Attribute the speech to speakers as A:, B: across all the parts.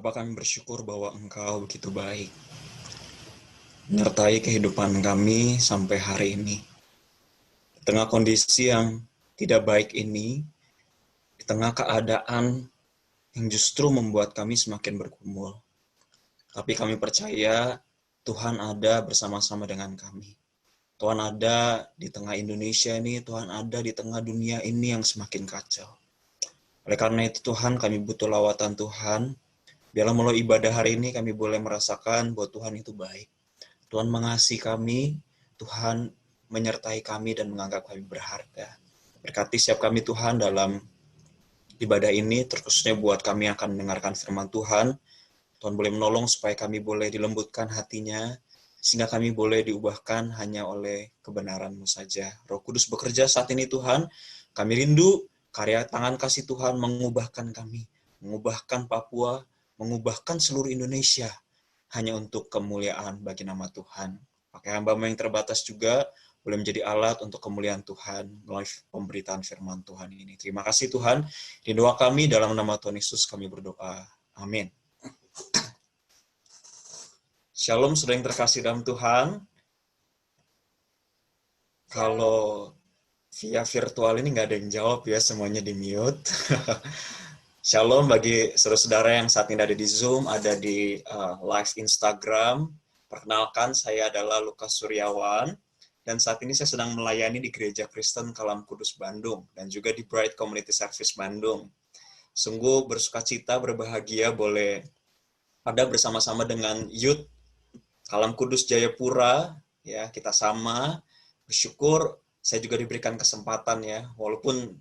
A: Bapa, kami bersyukur bahwa Engkau begitu baik, menyertai kehidupan kami sampai hari ini. Di tengah kondisi yang tidak baik ini, di tengah keadaan yang justru membuat kami semakin bergumul. Tapi kami percaya Tuhan ada bersama-sama dengan kami. Tuhan ada di tengah Indonesia ini, Tuhan ada di tengah dunia ini yang semakin kacau. Oleh karena itu Tuhan, kami butuh lawatan Tuhan. Biarlah melalui ibadah hari ini kami boleh merasakan bahwa Tuhan itu baik. Tuhan mengasihi kami, Tuhan menyertai kami dan menganggap kami berharga. Berkati setiap kami Tuhan dalam ibadah ini, terkhususnya buat kami akan mendengarkan firman Tuhan. Tuhan boleh menolong supaya kami boleh dilembutkan hatinya, sehingga kami boleh diubahkan hanya oleh kebenaran-Mu saja. Roh Kudus bekerja saat ini Tuhan, kami rindu karya tangan kasih Tuhan mengubahkan kami, mengubahkan Papua, mengubahkan seluruh Indonesia, hanya untuk kemuliaan bagi nama Tuhan. Pakai hamba-Mu yang terbatas juga, boleh menjadi alat untuk kemuliaan Tuhan melalui pemberitaan firman Tuhan ini. Terima kasih Tuhan, di doa kami dalam nama Tuhan Yesus kami berdoa. Amin. Shalom, saudara yang terkasih dalam Tuhan. Kalau via virtual ini nggak ada yang jawab ya, semuanya di mute. Shalom bagi saudara-saudara yang saat ini ada di Zoom, ada di live Instagram. Perkenalkan, saya adalah Lukas Suryawan, dan saat ini saya sedang melayani di Gereja Kristen Kalam Kudus Bandung, dan juga di Bright Community Service Bandung. Sungguh bersukacita, berbahagia boleh ada bersama-sama dengan Youth Kalam Kudus Jayapura, ya kita sama bersyukur. Saya juga diberikan kesempatan ya, walaupun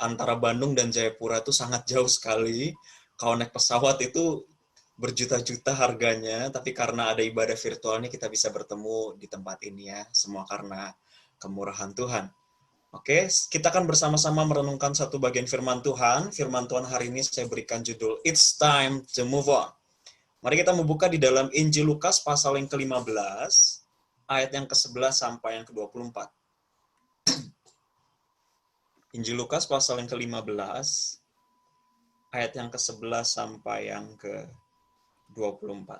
A: antara Bandung dan Jayapura itu sangat jauh sekali. Kalau naik pesawat itu berjuta-juta harganya, tapi karena ada ibadah virtualnya kita bisa bertemu di tempat ini ya, semua karena kemurahan Tuhan. Oke, kita akan bersama-sama merenungkan satu bagian firman Tuhan. Firman Tuhan hari ini saya berikan judul It's Time to Move On. Mari kita membuka di dalam Injil Lukas pasal yang ke-15, ayat yang ke-11 sampai yang ke-24. Injil Lukas pasal yang ke-15, ayat yang ke-11 sampai yang ke-24.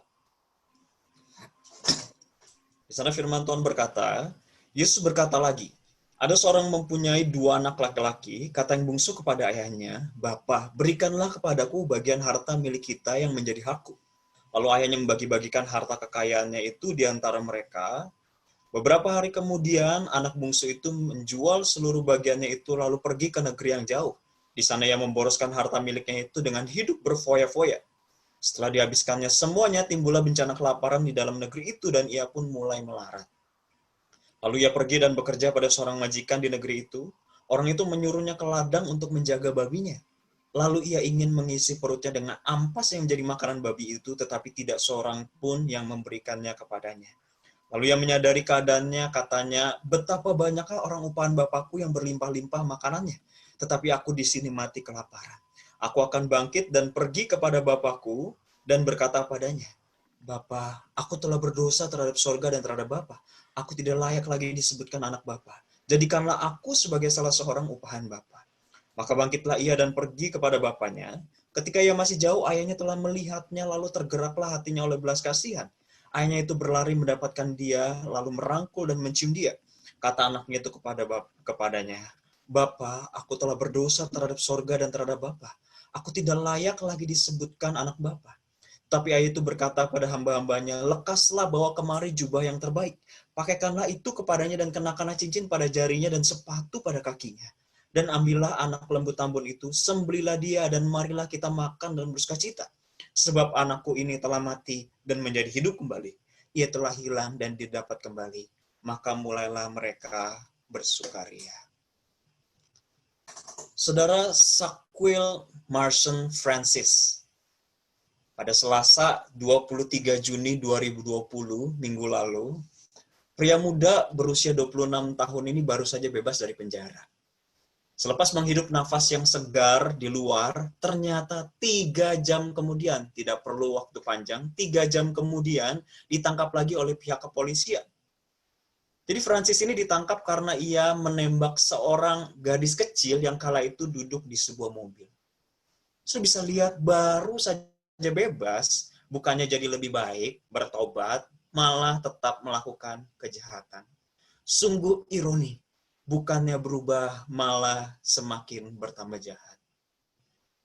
A: Di sana firman Tuhan berkata, Yesus berkata lagi, ada seorang mempunyai 2 anak laki-laki, kata yang bungsu kepada ayahnya, Bapa, berikanlah kepadaku bagian harta milik kita yang menjadi hakku. Lalu ayahnya membagi-bagikan harta kekayaannya itu di antara mereka. Beberapa hari kemudian, anak bungsu itu menjual seluruh bagiannya itu lalu pergi ke negeri yang jauh. Di sana ia memboroskan harta miliknya itu dengan hidup berfoya-foya. Setelah dihabiskannya semuanya, timbullah bencana kelaparan di dalam negeri itu dan ia pun mulai melarat. Lalu ia pergi dan bekerja pada seorang majikan di negeri itu. Orang itu menyuruhnya ke ladang untuk menjaga babinya. Lalu ia ingin mengisi perutnya dengan ampas yang menjadi makanan babi itu, tetapi tidak seorang pun yang memberikannya kepadanya. Lalu ia menyadari keadaannya, katanya, betapa banyakkah orang upahan Bapakku yang berlimpah-limpah makanannya, tetapi aku di sini mati kelaparan. Aku akan bangkit dan pergi kepada Bapakku dan berkata padanya, Bapa, aku telah berdosa terhadap sorga dan terhadap Bapa. Aku tidak layak lagi disebutkan anak Bapa. Jadikanlah aku sebagai salah seorang upahan Bapa. Maka bangkitlah ia dan pergi kepada bapaknya. Ketika ia masih jauh, ayahnya telah melihatnya, lalu tergeraklah hatinya oleh belas kasihan. Ayahnya itu berlari mendapatkan dia, lalu merangkul dan mencium dia. Kata anaknya itu kepadanya, Bapa, aku telah berdosa terhadap sorga dan terhadap Bapa. Aku tidak layak lagi disebutkan anak Bapa. Tapi ayah itu berkata pada hamba-hambanya, lekaslah bawa kemari jubah yang terbaik. Pakaikanlah itu kepadanya dan kenakanlah cincin pada jarinya dan sepatu pada kakinya. Dan ambillah anak lembu tambun itu, sembelilah dia, dan marilah kita makan dan bersukacita. Sebab anakku ini telah mati dan menjadi hidup kembali. Ia telah hilang dan didapat kembali. Maka mulailah mereka bersukaria. Saudara Samuel Marson Francis, pada Selasa 23 Juni 2020, minggu lalu, pria muda berusia 26 tahun ini baru saja bebas dari penjara. Selepas menghirup nafas yang segar di luar, ternyata 3 jam kemudian, tidak perlu waktu panjang, 3 jam kemudian ditangkap lagi oleh pihak kepolisian. Jadi Francis ini ditangkap karena ia menembak seorang gadis kecil yang kala itu duduk di sebuah mobil. Sudah bisa lihat baru saja bebas, bukannya jadi lebih baik, bertobat, malah tetap melakukan kejahatan. Sungguh ironi, bukannya berubah, malah semakin bertambah jahat.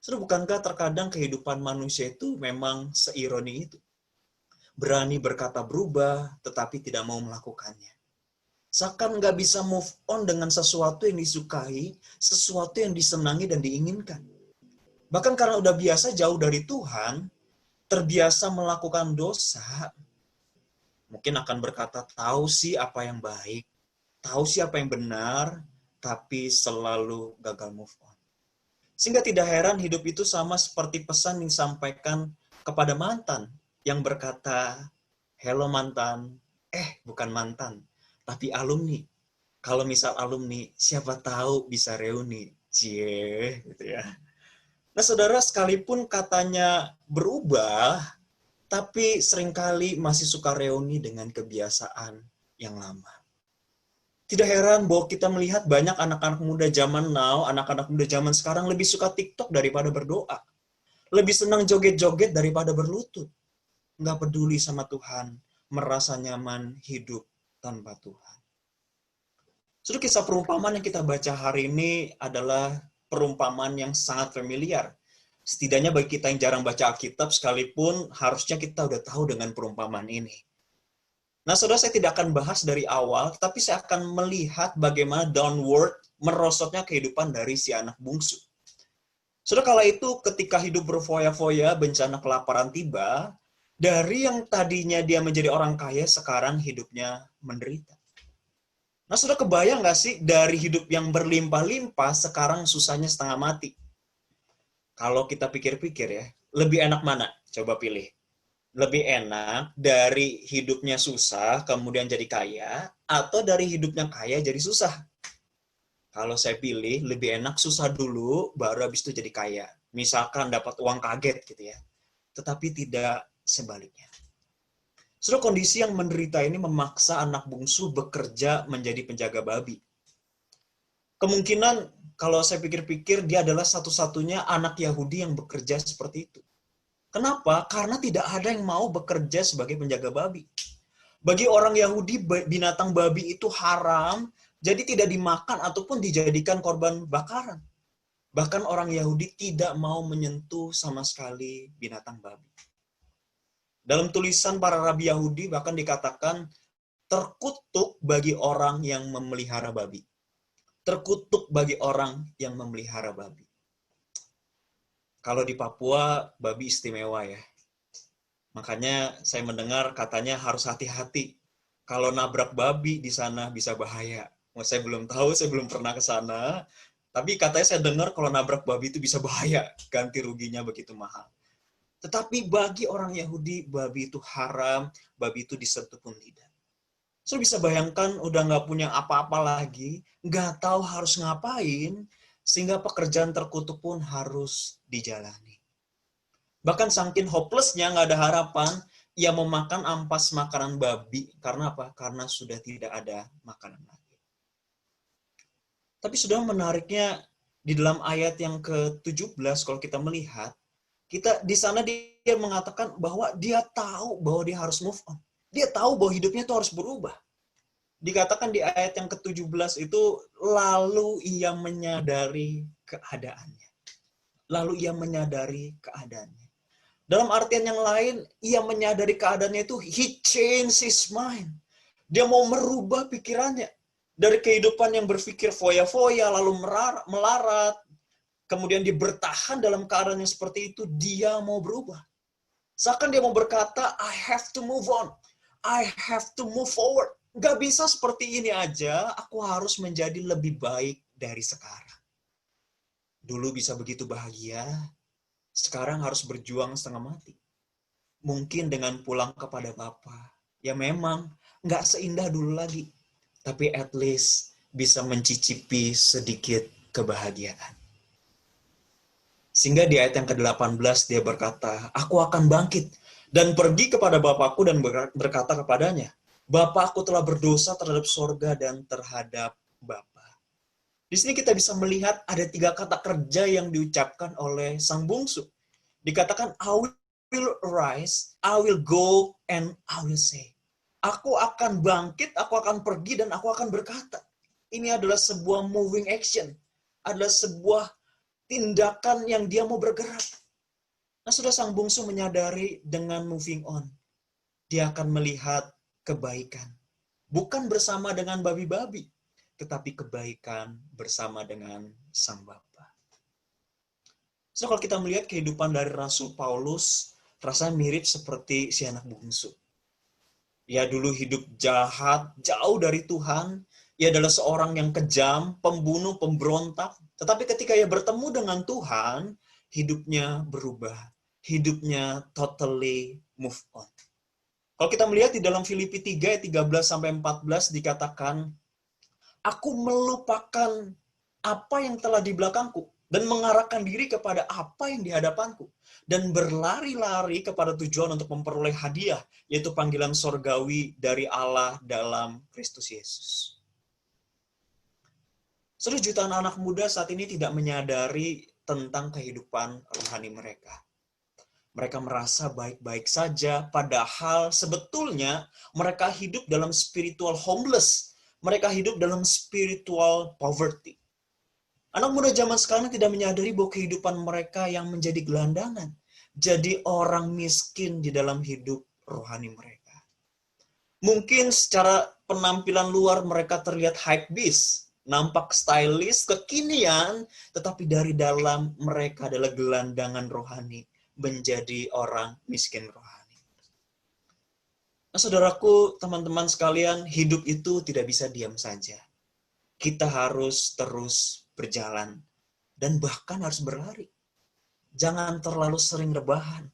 A: Saudara, bukankah terkadang kehidupan manusia itu memang seironi itu? Berani berkata berubah, tetapi tidak mau melakukannya. Seakan nggak bisa move on dengan sesuatu yang disukai, sesuatu yang disenangi dan diinginkan. Bahkan karena udah biasa jauh dari Tuhan, terbiasa melakukan dosa, mungkin akan berkata, tahu sih apa yang baik, tahu sih apa yang benar, tapi selalu gagal move on. Sehingga tidak heran hidup itu sama seperti pesan yang disampaikan kepada mantan yang berkata, hello mantan, bukan mantan, tapi alumni. Kalau misal alumni, siapa tahu bisa reuni. Cie, gitu ya. Nah, saudara, sekalipun katanya berubah, tapi seringkali masih suka reuni dengan kebiasaan yang lama. Tidak heran bahwa kita melihat banyak anak-anak muda zaman now, anak-anak muda zaman sekarang lebih suka TikTok daripada berdoa. Lebih senang joget-joget daripada berlutut. Nggak peduli sama Tuhan, merasa nyaman hidup tanpa Tuhan. Sudah kisah perumpamaan yang kita baca hari ini adalah perumpamaan yang sangat familiar. Setidaknya bagi kita yang jarang baca Alkitab, sekalipun harusnya kita udah tahu dengan perumpamaan ini. Nah, saudara, saya tidak akan bahas dari awal, tapi saya akan melihat bagaimana downward merosotnya kehidupan dari si anak bungsu. Saudara, kala itu ketika hidup berfoya-foya, bencana kelaparan tiba, dari yang tadinya dia menjadi orang kaya, sekarang hidupnya menderita. Nah, sudah kebayang nggak sih dari hidup yang berlimpah-limpah, sekarang susahnya setengah mati? Kalau kita pikir-pikir ya, lebih enak mana? Coba pilih. Lebih enak dari hidupnya susah, kemudian jadi kaya, atau dari hidupnya kaya jadi susah? Kalau saya pilih, lebih enak susah dulu, baru habis itu jadi kaya. Misalkan dapat uang kaget gitu ya. Tetapi tidak sebaliknya. Sudah kondisi yang menderita ini memaksa anak bungsu bekerja menjadi penjaga babi. Kemungkinan kalau saya pikir-pikir dia adalah satu-satunya anak Yahudi yang bekerja seperti itu. Kenapa? Karena tidak ada yang mau bekerja sebagai penjaga babi. Bagi orang Yahudi, binatang babi itu haram, jadi tidak dimakan ataupun dijadikan korban bakaran. Bahkan orang Yahudi tidak mau menyentuh sama sekali binatang babi. Dalam tulisan para rabi Yahudi bahkan dikatakan terkutuk bagi orang yang memelihara babi. Terkutuk bagi orang yang memelihara babi. Kalau di Papua, babi istimewa ya. Makanya saya mendengar katanya harus hati-hati. Kalau nabrak babi di sana bisa bahaya. Saya belum tahu, saya belum pernah ke sana. Tapi katanya saya dengar kalau nabrak babi itu bisa bahaya. Ganti ruginya begitu mahal. Tetapi bagi orang Yahudi, babi itu haram, babi itu disentuh pun tidak. So bisa bayangkan udah nggak punya apa-apa lagi, nggak tahu harus ngapain, sehingga pekerjaan terkutuk pun harus dijalani. Bahkan saking hopelessnya, nggak ada harapan, ia memakan ampas makanan babi. Karena apa? Karena sudah tidak ada makanan lagi. Tapi sudah menariknya, di dalam ayat yang ke-17, kalau kita melihat, kita di sana dia mengatakan bahwa dia tahu bahwa dia harus move on. Dia tahu bahwa hidupnya itu harus berubah. Dikatakan di ayat yang ke-17 itu, lalu ia menyadari keadaannya. Lalu ia menyadari keadaannya. Dalam artian yang lain, ia menyadari keadaannya itu, he changed his mind. Dia mau merubah pikirannya. Dari kehidupan yang berpikir foya-foya, lalu melarat, kemudian dia bertahan dalam keadaan yang seperti itu, dia mau berubah. Seakan dia mau berkata, I have to move on. I have to move forward. Gak bisa seperti ini aja, aku harus menjadi lebih baik dari sekarang. Dulu bisa begitu bahagia, sekarang harus berjuang setengah mati. Mungkin dengan pulang kepada Bapa, ya memang gak seindah dulu lagi, tapi at least bisa mencicipi sedikit kebahagiaan. Sehingga di ayat yang ke-18 dia berkata, aku akan bangkit dan pergi kepada Bapakku dan berkata kepadanya, Bapakku telah berdosa terhadap sorga dan terhadap Bapa. Di sini kita bisa melihat ada 3 kata kerja yang diucapkan oleh sang bungsu. Dikatakan, I will will arise, I will go and I will say. Aku akan bangkit, aku akan pergi, dan aku akan berkata. Ini adalah sebuah moving action. Adalah sebuah tindakan yang dia mau bergerak. Nah, sudah sang bungsu menyadari dengan moving on. Dia akan melihat kebaikan. Bukan bersama dengan babi-babi, tetapi kebaikan bersama dengan sang Bapa. So, kalau kita melihat kehidupan dari Rasul Paulus, rasanya mirip seperti si anak bungsu. Ia dulu hidup jahat, jauh dari Tuhan. Ia adalah seorang yang kejam, pembunuh, pemberontak. Tetapi ketika ia bertemu dengan Tuhan, hidupnya berubah. Hidupnya totally move on. Kalau kita melihat di dalam Filipi 3 ayat 13-14 dikatakan, aku melupakan apa yang telah di belakangku dan mengarahkan diri kepada apa yang di hadapanku dan berlari-lari kepada tujuan untuk memperoleh hadiah, yaitu panggilan sorgawi dari Allah dalam Kristus Yesus. Sudah jutaan anak muda saat ini tidak menyadari tentang kehidupan rohani mereka. Mereka merasa baik-baik saja, padahal sebetulnya mereka hidup dalam spiritual homeless. Mereka hidup dalam spiritual poverty. Anak muda zaman sekarang tidak menyadari bahwa kehidupan mereka yang menjadi gelandangan. Jadi orang miskin di dalam hidup rohani mereka. Mungkin secara penampilan luar mereka terlihat hypebeast, nampak stylish, kekinian, tetapi dari dalam mereka adalah gelandangan rohani, menjadi orang miskin rohani. Nah, saudaraku, teman-teman sekalian, hidup itu tidak bisa diam saja. Kita harus terus berjalan dan bahkan harus berlari. Jangan terlalu sering rebahan,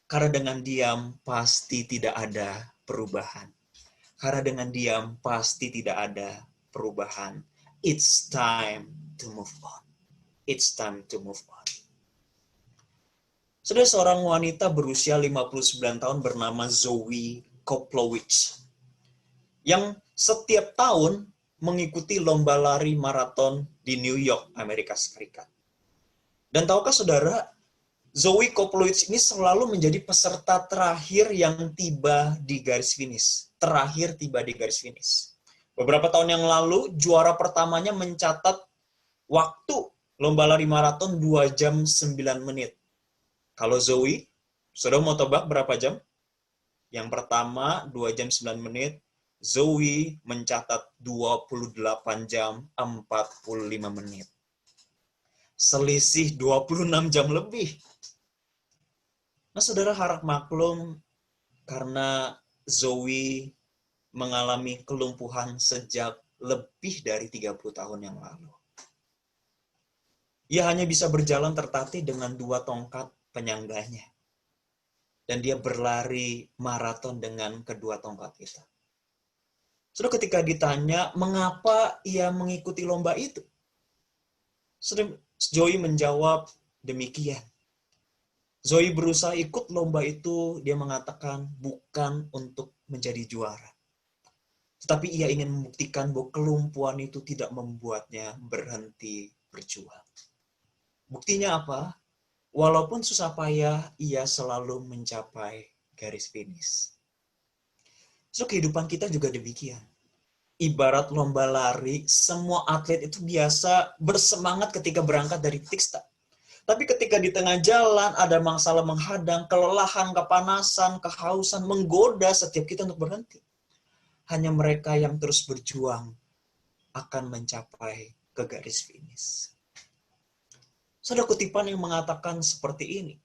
A: karena dengan diam pasti tidak ada perubahan. Karena dengan diam pasti tidak ada perubahan. It's time to move on. It's time to move on. Sudah seorang wanita berusia 59 tahun bernama Zoe Koplowicz yang setiap tahun mengikuti lomba lari maraton di New York, Amerika Serikat. Dan tahukah saudara, Zoe Koplowicz ini selalu menjadi peserta terakhir yang tiba di garis finish. Terakhir tiba di garis finish. Beberapa tahun yang lalu, juara pertamanya mencatat waktu lomba lari maraton 2 jam 9 menit. Kalau Zoe, saudara mau tebak berapa jam? Yang pertama 2 jam 9 menit, Zoe mencatat 28 jam 45 menit. Selisih 26 jam lebih. Nah, saudara harap maklum karena Zoe mengalami kelumpuhan sejak lebih dari 30 tahun yang lalu. Ia hanya bisa berjalan tertatih dengan 2 tongkat penyangganya. Dan dia berlari maraton dengan kedua tongkat itu. Sudah ketika ditanya, mengapa ia mengikuti lomba itu? Sudah Zoe menjawab demikian. Zoe berusaha ikut lomba itu, dia mengatakan bukan untuk menjadi juara. Tetapi ia ingin membuktikan bahwa kelumpuhan itu tidak membuatnya berhenti berjuang. Buktinya apa? Walaupun susah payah, ia selalu mencapai garis finish. So, kehidupan kita juga demikian. Ibarat lomba lari, semua atlet itu biasa bersemangat ketika berangkat dari titik start. Tapi ketika di tengah jalan ada masalah menghadang, kelelahan, kepanasan, kehausan, menggoda setiap kita untuk berhenti. Hanya mereka yang terus berjuang akan mencapai ke garis finish. Ada kutipan yang mengatakan seperti ini.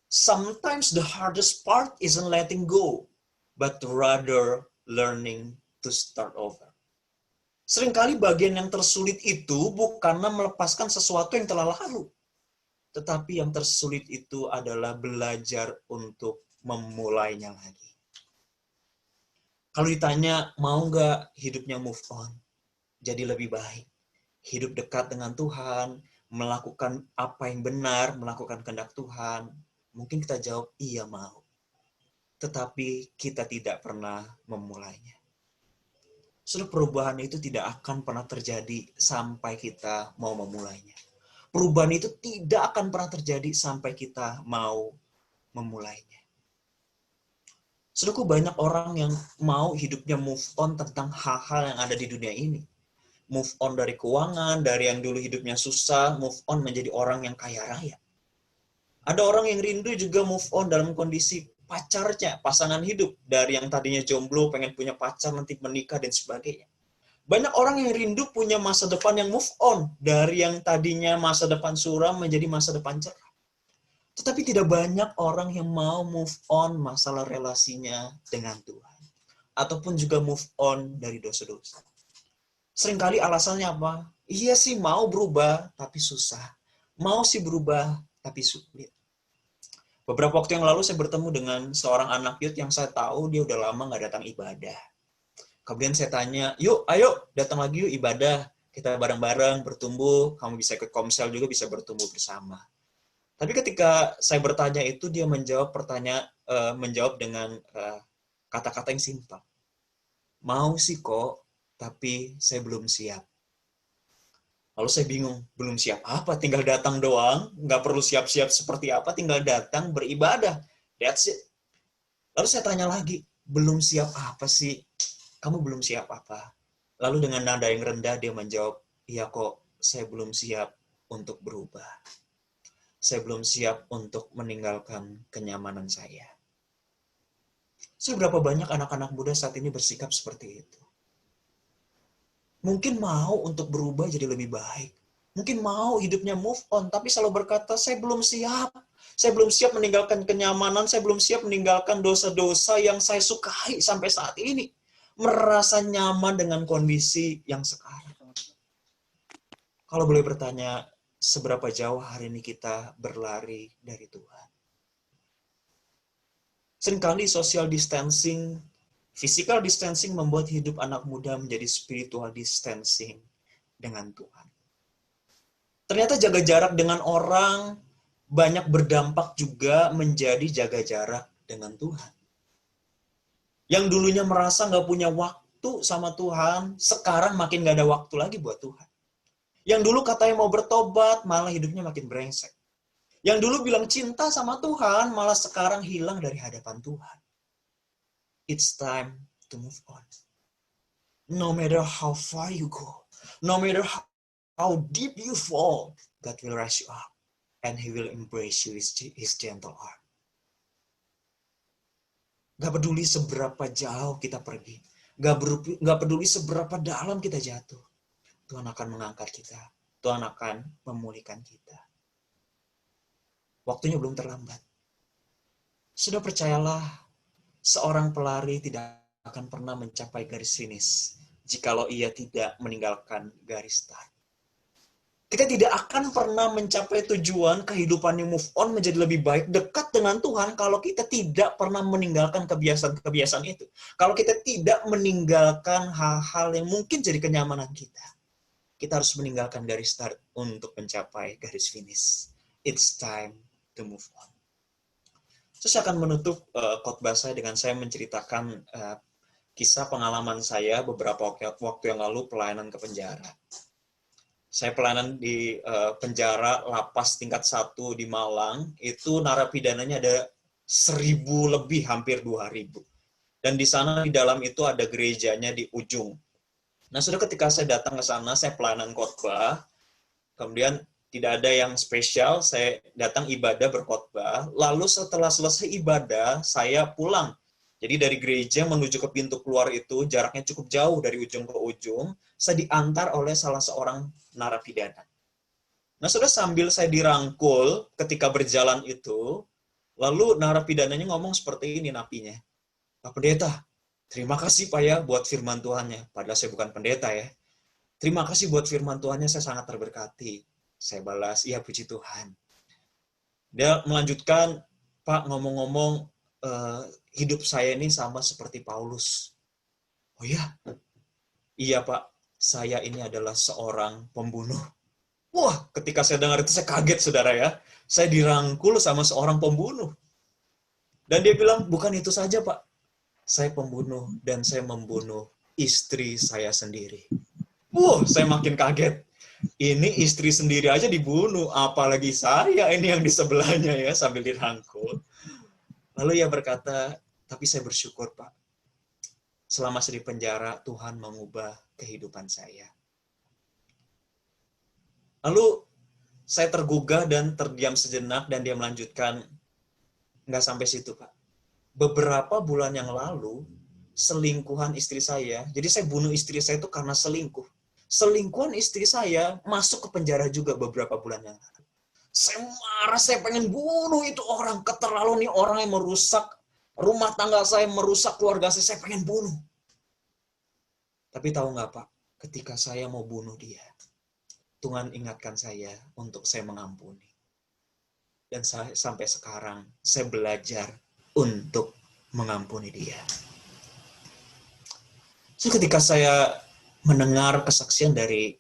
A: Sometimes the hardest part isn't letting go, but rather learning to start over. Seringkali bagian yang tersulit itu bukanlah melepaskan sesuatu yang telah lalu, tetapi yang tersulit itu adalah belajar untuk memulainya lagi. Kalau ditanya, mau nggak hidupnya move on? Jadi lebih baik. Hidup dekat dengan Tuhan, melakukan apa yang benar, melakukan kehendak Tuhan. Mungkin kita jawab, iya mau. Tetapi kita tidak pernah memulainya. Sudah perubahan itu tidak akan pernah terjadi sampai kita mau memulainya. Perubahan itu tidak akan pernah terjadi sampai kita mau memulainya. Saudaraku, banyak orang yang mau hidupnya move on tentang hal-hal yang ada di dunia ini. Move on dari keuangan, dari yang dulu hidupnya susah, move on menjadi orang yang kaya raya. Ada orang yang rindu juga move on dalam kondisi pacarnya, pasangan hidup. Dari yang tadinya jomblo, pengen punya pacar, nanti menikah, dan sebagainya. Banyak orang yang rindu punya masa depan yang move on. Dari yang tadinya masa depan suram menjadi masa depan cerah. Tetapi tidak banyak orang yang mau move on masalah relasinya dengan Tuhan. Ataupun juga move on dari dosa-dosa. Seringkali alasannya apa? Iya sih mau berubah, tapi susah. Mau sih berubah, tapi sulit. Beberapa waktu yang lalu saya bertemu dengan seorang anak youth yang saya tahu dia udah lama nggak datang ibadah. Kemudian saya tanya, yuk ayo datang lagi yuk ibadah. Kita bareng-bareng bertumbuh, kamu bisa ikut komsel juga, bisa bertumbuh bersama. Tapi ketika saya bertanya itu, dia menjawab dengan kata-kata yang simpel. Mau sih kok, tapi saya belum siap. Lalu saya bingung, belum siap apa? Tinggal datang doang, nggak perlu siap-siap seperti apa, tinggal datang beribadah. That's it. Lalu saya tanya lagi, belum siap apa sih? Kamu belum siap apa? Lalu dengan nada yang rendah dia menjawab, iya kok, saya belum siap untuk berubah. Saya belum siap untuk meninggalkan kenyamanan saya. Seberapa banyak anak-anak muda saat ini bersikap seperti itu? Mungkin mau untuk berubah jadi lebih baik. Mungkin mau hidupnya move on, tapi selalu berkata, saya belum siap. Saya belum siap meninggalkan kenyamanan, saya belum siap meninggalkan dosa-dosa yang saya sukai sampai saat ini. Merasa nyaman dengan kondisi yang sekarang. Kalau boleh bertanya, seberapa jauh hari ini kita berlari dari Tuhan? Seringkali social distancing, physical distancing membuat hidup anak muda menjadi spiritual distancing dengan Tuhan. Ternyata jaga jarak dengan orang banyak berdampak juga menjadi jaga jarak dengan Tuhan. Yang dulunya merasa nggak punya waktu sama Tuhan, sekarang makin nggak ada waktu lagi buat Tuhan. Yang dulu katanya mau bertobat, malah hidupnya makin brengsek. Yang dulu bilang cinta sama Tuhan, malah sekarang hilang dari hadapan Tuhan. It's time to move on. No matter how far you go, no matter how deep you fall, God will raise you up. And He will embrace you with His gentle arm. Gak peduli seberapa jauh kita pergi. Gak peduli seberapa dalam kita jatuh. Tuhan akan mengangkat kita. Tuhan akan memulihkan kita. Waktunya belum terlambat. Sudah percayalah, seorang pelari tidak akan pernah mencapai garis finish jikalau ia tidak meninggalkan garis start. Kita tidak akan pernah mencapai tujuan kehidupan yang move on menjadi lebih baik dekat dengan Tuhan kalau kita tidak pernah meninggalkan kebiasaan-kebiasaan itu. Kalau kita tidak meninggalkan hal-hal yang mungkin jadi kenyamanan kita. Kita harus meninggalkan garis start untuk mencapai garis finish. It's time to move on. Saya akan menutup khotbah saya dengan saya menceritakan kisah pengalaman saya beberapa waktu yang lalu pelayanan ke penjara. Saya pelayanan di penjara lapas tingkat 1 di Malang, itu narapidananya ada 1.000 lebih, hampir 2.000. Dan di sana di dalam itu ada gerejanya di ujung. Nah, sudah ketika saya datang ke sana, saya pelayanan khotbah, kemudian tidak ada yang spesial, saya datang ibadah berkhotbah, lalu setelah selesai ibadah, saya pulang. Jadi dari gereja menuju ke pintu keluar itu jaraknya cukup jauh dari ujung ke ujung. Saya diantar oleh salah seorang narapidana. Nah, sudah sambil saya dirangkul ketika berjalan itu, lalu narapidananya ngomong seperti ini napinya. Pak Pendeta, terima kasih Pak ya buat firman Tuhannya. Padahal saya bukan pendeta ya. Terima kasih buat firman Tuhannya, saya sangat terberkati. Saya balas, iya puji Tuhan. Dia melanjutkan, Pak ngomong-ngomong, hidup saya ini sama seperti Paulus. Oh ya? Iya Pak, saya ini adalah seorang pembunuh. Wah, ketika saya dengar itu saya kaget saudara ya. Saya dirangkul sama seorang pembunuh. Dan dia bilang, bukan itu saja Pak. Saya pembunuh dan saya membunuh istri saya sendiri. Wah, saya makin kaget. Ini istri sendiri aja dibunuh, apalagi saya ini yang di sebelahnya ya sambil dirangkul. Lalu ia berkata, Tapi saya bersyukur, Pak. Selama saya di penjara, Tuhan mengubah kehidupan saya. Lalu saya tergugah dan terdiam sejenak dan dia melanjutkan, nggak sampai situ, Pak. Beberapa bulan yang lalu, selingkuhan istri saya, jadi saya bunuh istri saya itu karena selingkuh. Selingkuhan istri saya masuk ke penjara juga beberapa bulan yang lalu. Saya marah, saya pengen bunuh itu orang, keterlaluan nih orang yang merusak rumah tangga saya, merusak keluarga saya pengen bunuh. Tapi tahu nggak, Pak, ketika saya mau bunuh dia, Tuhan ingatkan saya untuk saya mengampuni. Dan sampai sekarang, saya belajar untuk mengampuni dia. So, ketika saya mendengar kesaksian dari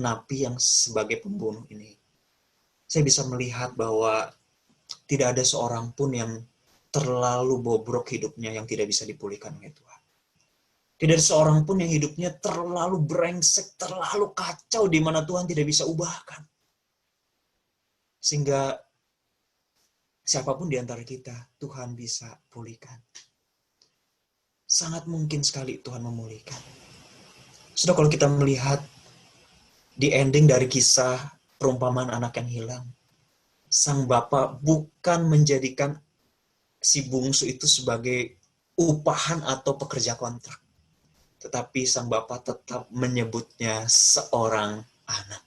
A: napi yang sebagai pembunuh ini, saya bisa melihat bahwa tidak ada seorang pun yang terlalu bobrok hidupnya yang tidak bisa dipulihkan oleh Tuhan. Tidak ada seorang pun yang hidupnya terlalu brengsek, terlalu kacau di mana Tuhan tidak bisa ubahkan. Sehingga siapapun di antara kita, Tuhan bisa pulihkan. Sangat mungkin sekali Tuhan memulihkan. Sudah kalau kita melihat di ending dari kisah perumpamaan anak yang hilang, sang bapak bukan menjadikan si bungsu itu sebagai upahan atau pekerja kontrak. Tetapi sang bapak tetap menyebutnya seorang anak.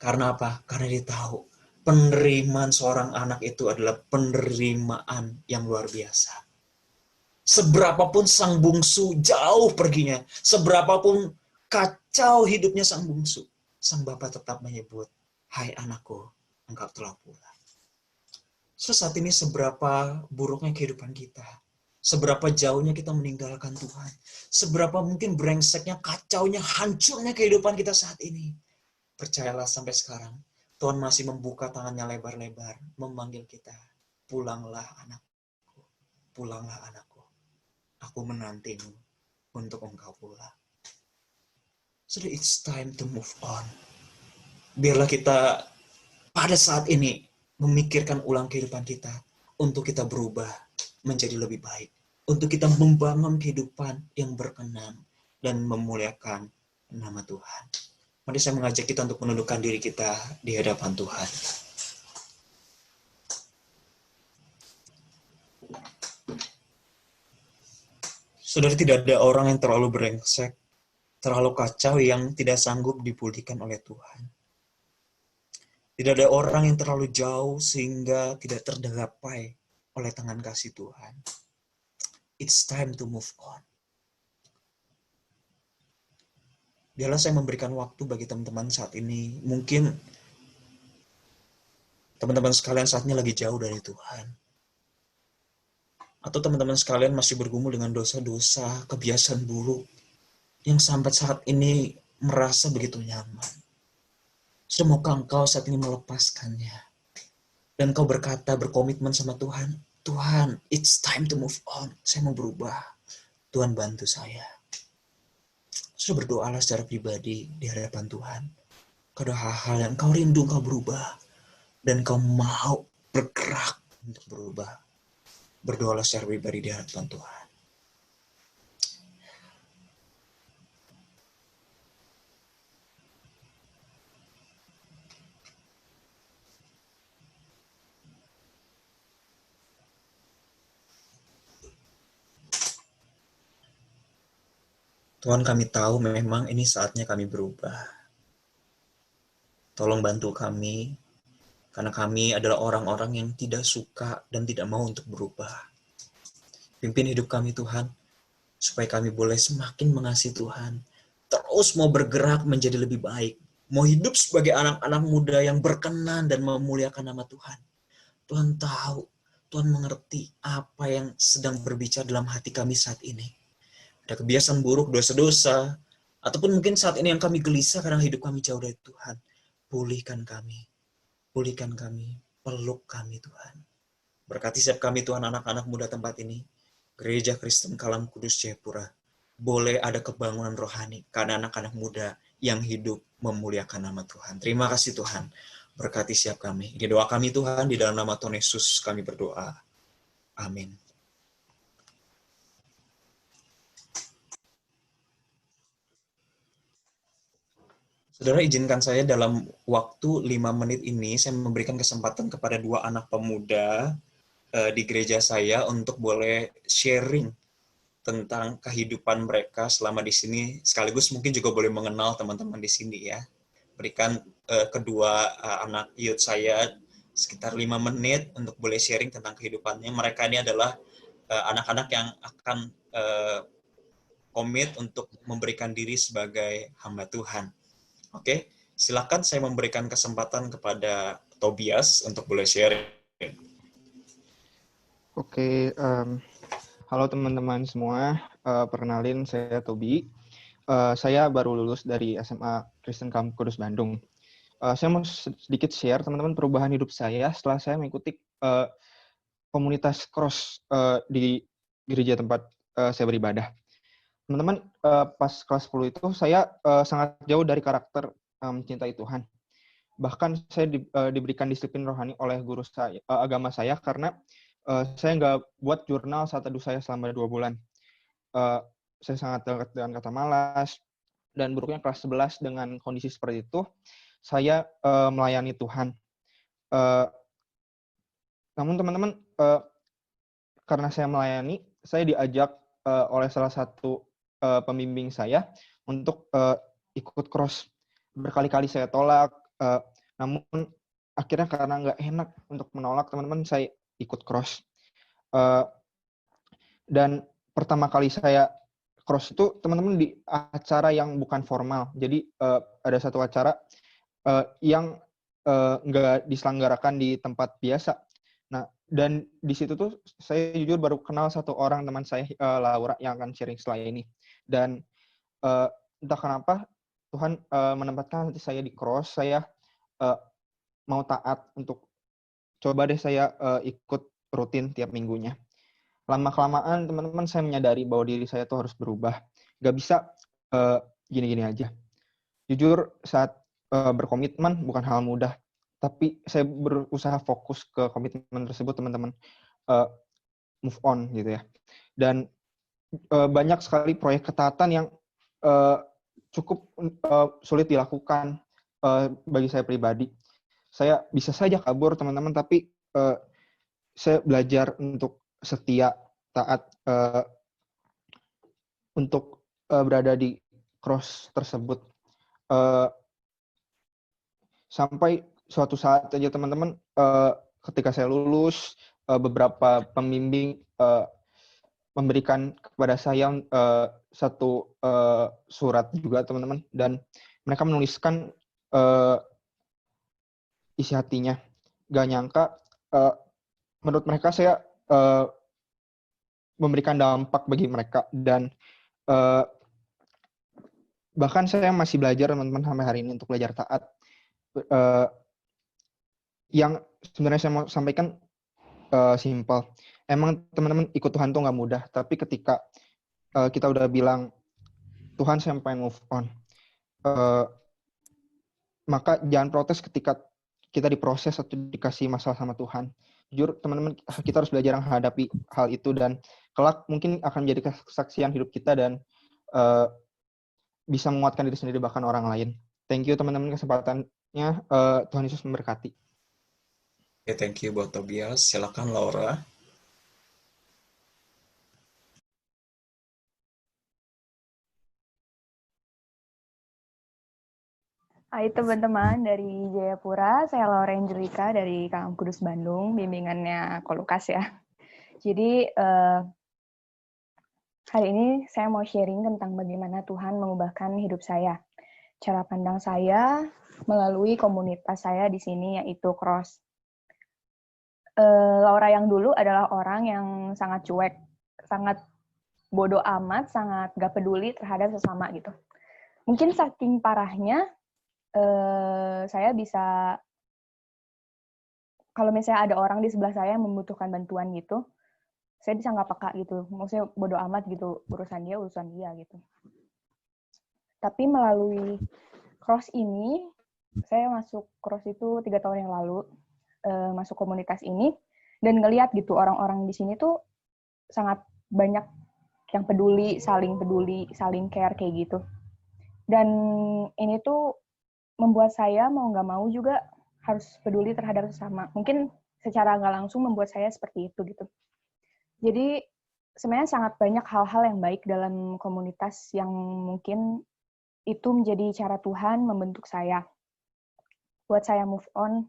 A: Karena apa? Karena dia tahu penerimaan seorang anak itu adalah penerimaan yang luar biasa. Seberapapun sang bungsu jauh perginya, seberapapun kacau hidupnya sang bungsu, sang bapak tetap menyebut, "Hai anakku, engkau telah pulang." So, saat ini seberapa buruknya kehidupan kita, seberapa jauhnya kita meninggalkan Tuhan, seberapa mungkin brengseknya, kacaunya, hancurnya kehidupan kita saat ini. Percayalah sampai sekarang, Tuhan masih membuka tangannya lebar-lebar, memanggil kita, "Pulanglah anakku, pulanglah anakku. Aku menantimu untuk engkau pulang." So it's time to move on. Biarlah kita pada saat ini memikirkan ulang kehidupan kita untuk kita berubah menjadi lebih baik. Untuk kita membangun kehidupan yang berkenan dan memuliakan nama Tuhan. Mari saya mengajak kita untuk menundukkan diri kita di hadapan Tuhan. Saudara, tidak ada orang yang terlalu brengsek, terlalu kacau yang tidak sanggup dipulihkan oleh Tuhan. Tidak ada orang yang terlalu jauh sehingga tidak tergapai oleh tangan kasih Tuhan. It's time to move on. Biarlah saya memberikan waktu bagi teman-teman saat ini. Mungkin teman-teman sekalian saat ini lagi jauh dari Tuhan. Atau teman-teman sekalian masih bergumul dengan dosa-dosa, kebiasaan buruk yang sampai saat ini merasa begitu nyaman. Semoga engkau saat ini melepaskannya. Dan kau berkata, berkomitmen sama Tuhan, "Tuhan, it's time to move on. Saya mau berubah. Tuhan bantu saya." Sudah berdoalah secara pribadi di hadapan Tuhan. Kau ada hal-hal yang kau rindu, kau berubah. Dan kau mau bergerak untuk berubah. Berdoalah secara pribadi di hadapan Tuhan. Tuhan, kami tahu memang ini saatnya kami berubah. Tolong bantu kami, karena kami adalah orang-orang yang tidak suka dan tidak mau untuk berubah. Pimpin hidup kami Tuhan, supaya kami boleh semakin mengasihi Tuhan, terus mau bergerak menjadi lebih baik, mau hidup sebagai anak-anak muda yang berkenan dan memuliakan nama Tuhan. Tuhan tahu, Tuhan mengerti apa yang sedang berbicara dalam hati kami saat ini. Ada kebiasaan buruk, dosa-dosa, ataupun mungkin saat ini yang kami gelisah karena hidup kami jauh dari Tuhan. Pulihkan kami, peluk kami Tuhan. Berkati setiap kami Tuhan, anak-anak muda tempat ini, Gereja Kristen Kalam Kudus Jayapura, boleh ada kebangunan rohani karena anak-anak muda yang hidup memuliakan nama Tuhan. Terima kasih Tuhan, berkati setiap kami. Ini doa kami Tuhan, di dalam nama Tuhan Yesus kami berdoa. Amin. Saudara, izinkan saya dalam waktu 5 menit ini, saya memberikan kesempatan kepada dua anak pemuda di gereja saya untuk boleh sharing tentang kehidupan mereka selama di sini, sekaligus mungkin juga boleh mengenal teman-teman di sini ya. Berikan kedua anak youth saya sekitar 5 menit untuk boleh sharing tentang kehidupannya. Mereka ini adalah anak-anak yang akan komit untuk memberikan diri sebagai hamba Tuhan. Oke, silakan saya memberikan kesempatan kepada Tobias untuk boleh sharing.
B: Oke, halo teman-teman semua. Perkenalin, saya Tobi. Saya baru lulus dari SMA Kristen Kampus Kudus Bandung. Saya mau sedikit share teman-teman perubahan hidup saya setelah saya mengikuti komunitas cross di gereja tempat saya beribadah. Teman-teman, pas kelas 10 itu saya sangat jauh dari karakter mencintai Tuhan. Bahkan saya diberikan disiplin rohani oleh guru saya, agama saya, karena saya nggak buat jurnal saat teduh saya selama 2 bulan. Saya sangat dekat dengan kata malas, dan buruknya kelas 11 dengan kondisi seperti itu, saya melayani Tuhan. Namun teman-teman, karena saya melayani, saya diajak oleh salah satu pembimbing saya untuk ikut cross. Berkali-kali saya tolak, namun akhirnya karena nggak enak untuk menolak, teman-teman, saya ikut cross. Dan pertama kali saya cross itu, teman-teman, di acara yang bukan formal. Jadi ada satu acara yang nggak diselenggarakan di tempat biasa. Nah, dan di situ tuh saya jujur baru kenal satu orang teman saya, Laura, yang akan sharing setelah ini. Dan entah kenapa Tuhan menempatkan hati saya di cross, saya mau taat untuk coba deh saya ikut rutin tiap minggunya. Lama-kelamaan teman-teman saya menyadari bahwa diri saya tuh harus berubah. Gak bisa gini-gini aja. Jujur, saat berkomitmen bukan hal mudah, tapi saya berusaha fokus ke komitmen tersebut, teman-teman. Move on gitu ya. Dan banyak sekali proyek ketaatan yang cukup sulit dilakukan bagi saya pribadi. Saya bisa saja kabur, teman-teman, tapi saya belajar untuk setia, taat, untuk berada di cross tersebut. Sampai suatu saat aja, teman-teman, ketika saya lulus, beberapa pembimbing memberikan kepada saya satu surat juga, teman-teman, dan mereka menuliskan isi hatinya. Gak nyangka, menurut mereka saya memberikan dampak bagi mereka, dan bahkan saya masih belajar, teman-teman, sampai hari ini untuk belajar taat. Yang sebenarnya saya mau sampaikan simple. Emang teman-teman ikut Tuhan tuh nggak mudah, tapi ketika kita udah bilang, Tuhan saya pengen move on, maka jangan protes ketika kita diproses atau dikasih masalah sama Tuhan. Jujur, teman-teman, kita harus belajar menghadapi hal itu, dan kelak mungkin akan menjadi kesaksian hidup kita, dan bisa menguatkan diri sendiri bahkan orang lain. Thank you, teman-teman, kesempatannya. Tuhan Yesus memberkati.
A: Okay, thank you buat Tobias. Silakan Laura.
C: Hai teman-teman dari Jayapura, saya Laura Angelika dari Kampus Kudus Bandung, bimbingannya Kolukas ya. Jadi hari ini saya mau sharing tentang bagaimana Tuhan mengubahkan hidup saya. Cara pandang saya melalui komunitas saya di sini, yaitu Cross. Laura yang dulu adalah orang yang sangat cuek, sangat bodoh amat, sangat gak peduli terhadap sesama gitu. Mungkin saking parahnya, saya bisa, kalau misalnya ada orang di sebelah saya yang membutuhkan bantuan gitu, saya bisa nggak peka gitu, maksudnya bodo amat gitu, urusan dia gitu. Tapi melalui cross ini, saya masuk cross itu 3 tahun yang lalu, masuk komunitas ini, dan ngelihat gitu orang-orang di sini tuh sangat banyak yang peduli, saling care kayak gitu. Dan ini tuh membuat saya mau nggak mau juga harus peduli terhadap sesama. Mungkin secara nggak langsung membuat saya seperti itu gitu. Jadi sebenarnya sangat banyak hal-hal yang baik dalam komunitas yang mungkin itu menjadi cara Tuhan membentuk saya. Buat saya move on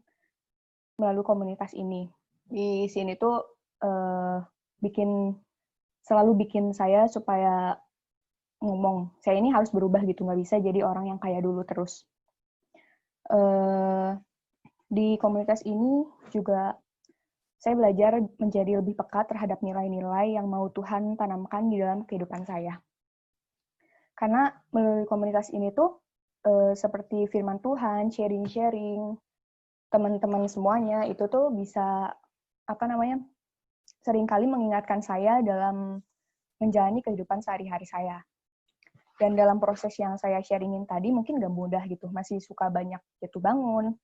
C: melalui komunitas ini. Di sini tuh selalu bikin saya supaya ngomong, saya ini harus berubah gitu, nggak bisa jadi orang yang kayak dulu terus. Di komunitas ini juga saya belajar menjadi lebih peka terhadap nilai-nilai yang mau Tuhan tanamkan di dalam kehidupan saya. Karena melalui komunitas ini tuh seperti firman Tuhan, sharing-sharing, teman-teman semuanya itu tuh bisa seringkali mengingatkan saya dalam menjalani kehidupan sehari-hari saya. Dan dalam proses yang saya sharingin tadi mungkin gak mudah gitu, masih suka banyak jatuh bangun,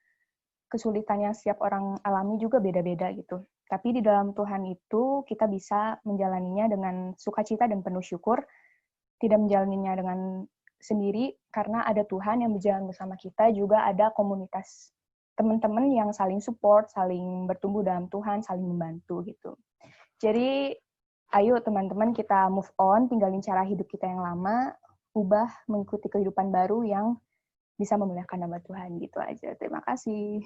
C: kesulitan yang setiap orang alami juga beda-beda gitu. Tapi di dalam Tuhan itu kita bisa menjalaninya dengan sukacita dan penuh syukur, tidak menjalaninya dengan sendiri karena ada Tuhan yang berjalan bersama kita, juga ada komunitas teman-teman yang saling support, saling bertumbuh dalam Tuhan, saling membantu gitu. Jadi ayo teman-teman kita move on, tinggalin cara hidup kita yang lama, ubah mengikuti kehidupan baru yang bisa memuliakan nama Tuhan gitu aja. Terima kasih.